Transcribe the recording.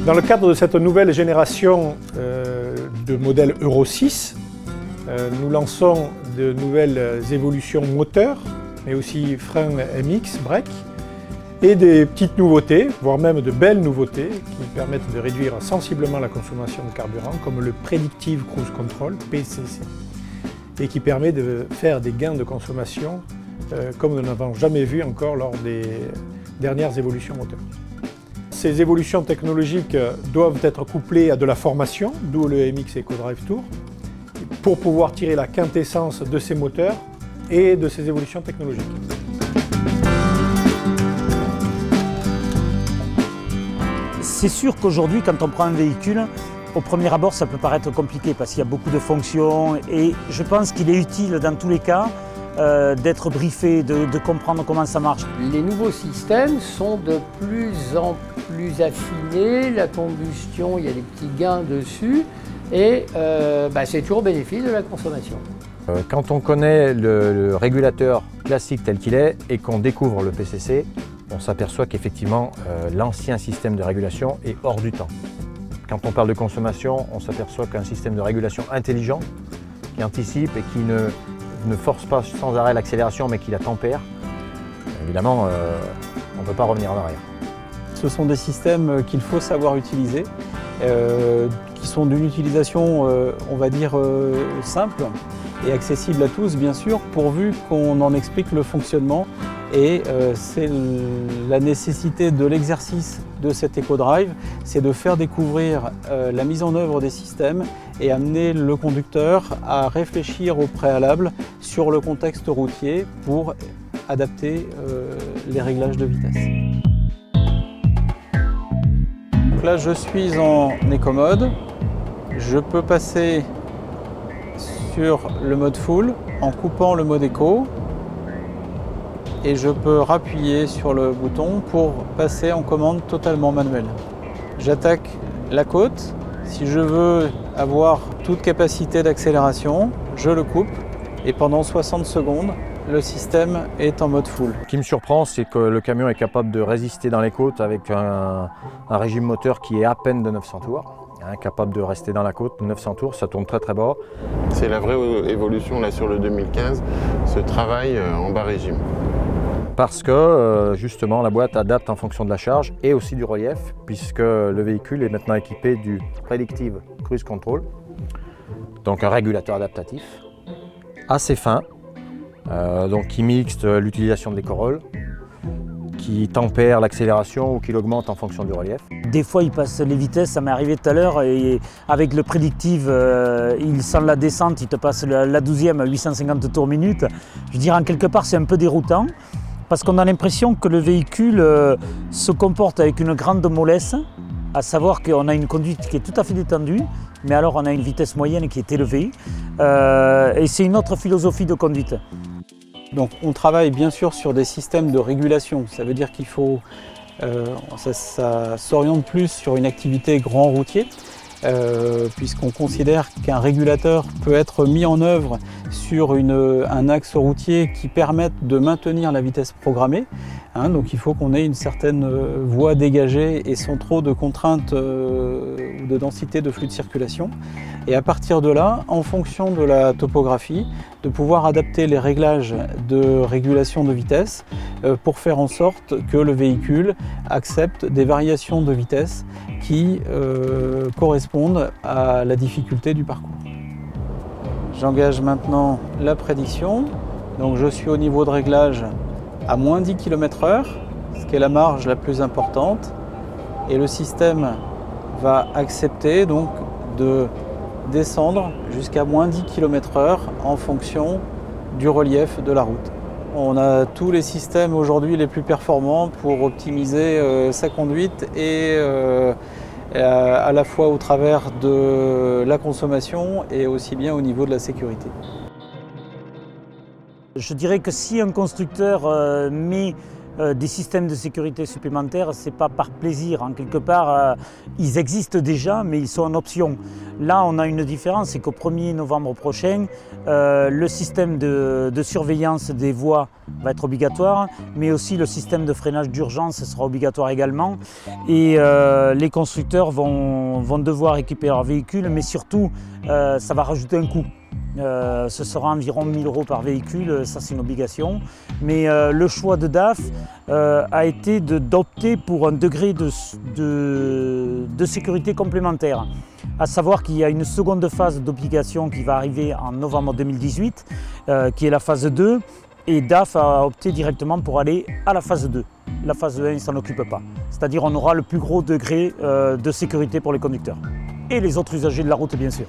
Dans le cadre de cette nouvelle génération de modèles Euro 6, nous lançons de nouvelles évolutions moteurs, mais aussi freins MX, break, et des petites nouveautés, voire même de belles nouveautés, qui permettent de réduire sensiblement la consommation de carburant, comme le Predictive Cruise Control, PCC, et qui permet de faire des gains de consommation comme nous n'avons jamais vu encore lors des dernières évolutions moteurs. Ces évolutions technologiques doivent être couplées à de la formation, d'où le MX EcoDrive Tour, pour pouvoir tirer la quintessence de ces moteurs et de ces évolutions technologiques. C'est sûr qu'aujourd'hui, quand on prend un véhicule, au premier abord, ça peut paraître compliqué parce qu'il y a beaucoup de fonctions et je pense qu'il est utile dans tous les cas d'être briefé, de comprendre comment ça marche. Les nouveaux systèmes sont de plus en plus affinés, la combustion, il y a des petits gains dessus et c'est toujours au bénéfice de la consommation. Quand on connaît le régulateur classique tel qu'il est et qu'on découvre le PCC, on s'aperçoit qu'effectivement l'ancien système de régulation est hors du temps. Quand on parle de consommation, on s'aperçoit qu'un système de régulation intelligent, qui anticipe et qui ne force pas sans arrêt l'accélération mais qui la tempère, évidemment on ne peut pas revenir en arrière. Ce sont des systèmes qu'il faut savoir utiliser, qui sont d'une utilisation, on va dire, simple et accessible à tous, bien sûr, pourvu qu'on en explique le fonctionnement. Et c'est la nécessité de l'exercice de cet EcoDrive, c'est de faire découvrir la mise en œuvre des systèmes et amener le conducteur à réfléchir au préalable sur le contexte routier pour adapter les réglages de vitesse. Donc là, je suis en éco-mode. Je peux passer sur le mode full en coupant le mode éco. Et je peux appuyer sur le bouton pour passer en commande totalement manuelle. J'attaque la côte. Si je veux avoir toute capacité d'accélération, je le coupe et pendant 60 secondes, le système est en mode full. Ce qui me surprend, c'est que le camion est capable de résister dans les côtes avec un régime moteur qui est à peine de 900 tours. Capable de rester dans la côte, 900 tours, ça tourne très très bas. C'est la vraie évolution là sur le 2015, ce travail en bas régime. Parce que justement la boîte adapte en fonction de la charge et aussi du relief, puisque le véhicule est maintenant équipé du Predictive Cruise Control, donc un régulateur adaptatif assez fin, donc qui mixte l'utilisation de l'éco-roll, qui tempère l'accélération ou qui l'augmente en fonction du relief. Des fois, il passe les vitesses, ça m'est arrivé tout à l'heure, et avec le Predictive, il sent la descente, il te passe la 12e à 850 tours minute. Je dirais en quelque part, c'est un peu déroutant, parce qu'on a l'impression que le véhicule se comporte avec une grande mollesse, à savoir qu'on a une conduite qui est tout à fait détendue, mais alors on a une vitesse moyenne qui est élevée, et c'est une autre philosophie de conduite. Donc on travaille bien sûr sur des systèmes de régulation, ça veut dire qu'il faut, ça s'oriente plus sur une activité grand routier, puisqu'on considère qu'un régulateur peut être mis en œuvre sur un axe routier qui permette de maintenir la vitesse programmée. Donc il faut qu'on ait une certaine voie dégagée et sans trop de contraintes ou de densité de flux de circulation. Et à partir de là, en fonction de la topographie, de pouvoir adapter les réglages de régulation de vitesse pour faire en sorte que le véhicule accepte des variations de vitesse qui correspondent à la difficulté du parcours. J'engage maintenant la prédiction. Donc je suis au niveau de réglage à moins 10 km/h, ce qui est la marge la plus importante. Et le système va accepter donc de descendre jusqu'à moins 10 km/h en fonction du relief de la route. On a tous les systèmes aujourd'hui les plus performants pour optimiser sa conduite et à la fois au travers de la consommation et aussi bien au niveau de la sécurité. Je dirais que si un constructeur met des systèmes de sécurité supplémentaires, ce n'est pas par plaisir. En quelque part, ils existent déjà, mais ils sont en option. Là, on a une différence, c'est qu'au 1er novembre prochain, le système de surveillance des voies va être obligatoire, mais aussi le système de freinage d'urgence sera obligatoire également. Et les constructeurs vont devoir équiper leur véhicule, mais surtout, ça va rajouter un coût. Ce sera environ 1 000 € par véhicule, ça c'est une obligation. Mais le choix de DAF a été d'opter pour un degré de sécurité complémentaire. À savoir qu'il y a une seconde phase d'obligation qui va arriver en novembre 2018, qui est la phase 2. Et DAF a opté directement pour aller à la phase 2. La phase 1, il ne s'en occupe pas. C'est-à-dire on aura le plus gros degré de sécurité pour les conducteurs. Et les autres usagers de la route, bien sûr.